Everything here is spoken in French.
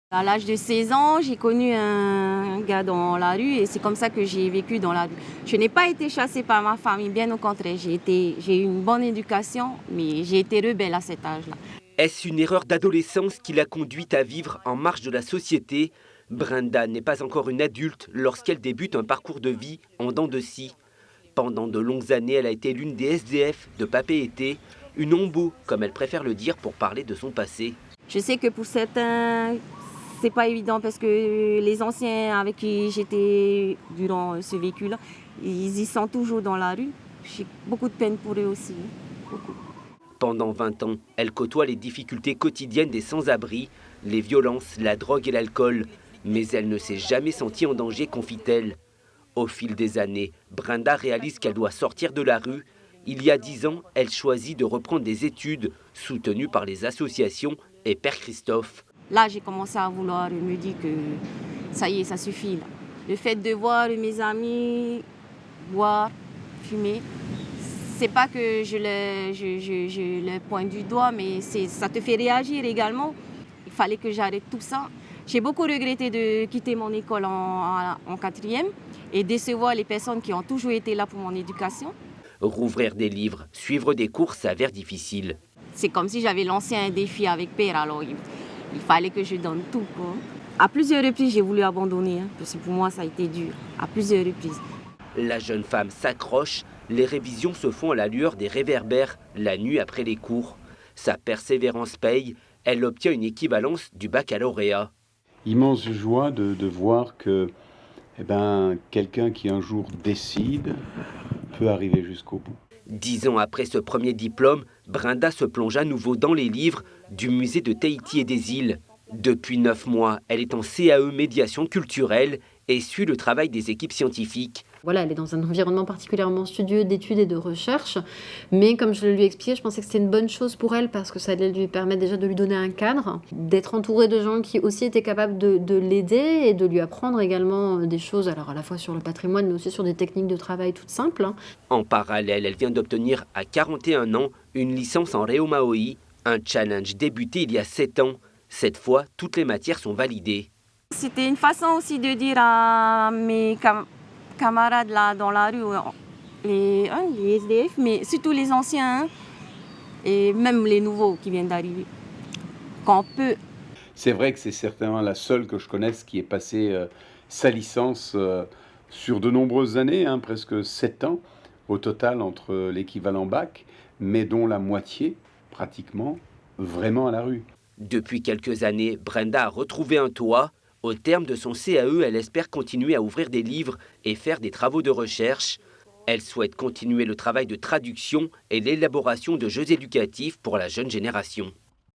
À l'âge de 16 ans, j'ai connu un gars dans la rue et c'est comme ça que j'ai vécu dans la rue. Je n'ai pas été chassée par ma famille, bien au contraire. J'ai eu une bonne éducation, mais j'ai été rebelle à cet âge-là. Est-ce une erreur d'adolescence qui l'a conduite à vivre en marge de la société? Brenda n'est pas encore une adulte lorsqu'elle débute un parcours de vie en dents de scie. Pendant de longues années, elle a été l'une des SDF de Papeete, une ombo, comme elle préfère le dire pour parler de son passé. Je sais que pour certains, c'est pas évident parce que les anciens avec qui j'étais durant ce vécu-là, ils y sont toujours dans la rue. J'ai beaucoup de peine pour eux aussi, beaucoup. Pendant 20 ans, elle côtoie les difficultés quotidiennes des sans-abri, les violences, la drogue et l'alcool. Mais elle ne s'est jamais sentie en danger, confie-t-elle. Au fil des années, Brenda réalise qu'elle doit sortir de la rue. Il y a 10 ans, elle choisit de reprendre des études, soutenues par les associations et Père Christophe. Là, j'ai commencé à vouloir me dire que ça y est, ça suffit. Là. Le fait de voir mes amis boire, fumer, c'est pas que je le pointe du doigt, mais ça te fait réagir également. Il fallait que j'arrête tout ça. J'ai beaucoup regretté de quitter mon école en quatrième et décevoir les personnes qui ont toujours été là pour mon éducation. Rouvrir des livres, suivre des cours s'avère difficile. C'est comme si j'avais lancé un défi avec Père, alors il fallait que je donne tout, quoi. À plusieurs reprises, j'ai voulu abandonner, parce que pour moi, ça a été dur, à plusieurs reprises. La jeune femme s'accroche, les révisions se font à la lueur des réverbères, la nuit après les cours. Sa persévérance paye, elle obtient une équivalence du baccalauréat. Immense joie de voir que quelqu'un qui un jour décide peut arriver jusqu'au bout. 10 ans après ce premier diplôme, Brenda se plonge à nouveau dans les livres du musée de Tahiti et des îles. Depuis 9 mois, elle est en CAE médiation culturelle et suit le travail des équipes scientifiques. Voilà, elle est dans un environnement particulièrement studieux d'études et de recherche, mais comme je le lui expliquais, je pensais que c'était une bonne chose pour elle parce que ça allait lui permettre déjà de lui donner un cadre, d'être entourée de gens qui aussi étaient capables de l'aider et de lui apprendre également des choses, alors à la fois sur le patrimoine, mais aussi sur des techniques de travail toutes simples. En parallèle, elle vient d'obtenir à 41 ans une licence en Reo Maoi, un challenge débuté il y a 7 ans. Cette fois, toutes les matières sont validées. C'était une façon aussi de dire à mes camarades là dans la rue, les SDF, mais surtout les anciens et même les nouveaux qui viennent d'arriver, qu'on peut. C'est vrai que c'est certainement la seule que je connaisse qui ait passé sa licence sur de nombreuses années, presque 7 ans au total entre l'équivalent bac, mais dont la moitié, pratiquement, vraiment à la rue. Depuis quelques années, Brenda a retrouvé un toit. Au terme de son CAE, elle espère continuer à ouvrir des livres et faire des travaux de recherche. Elle souhaite continuer le travail de traduction et l'élaboration de jeux éducatifs pour la jeune génération.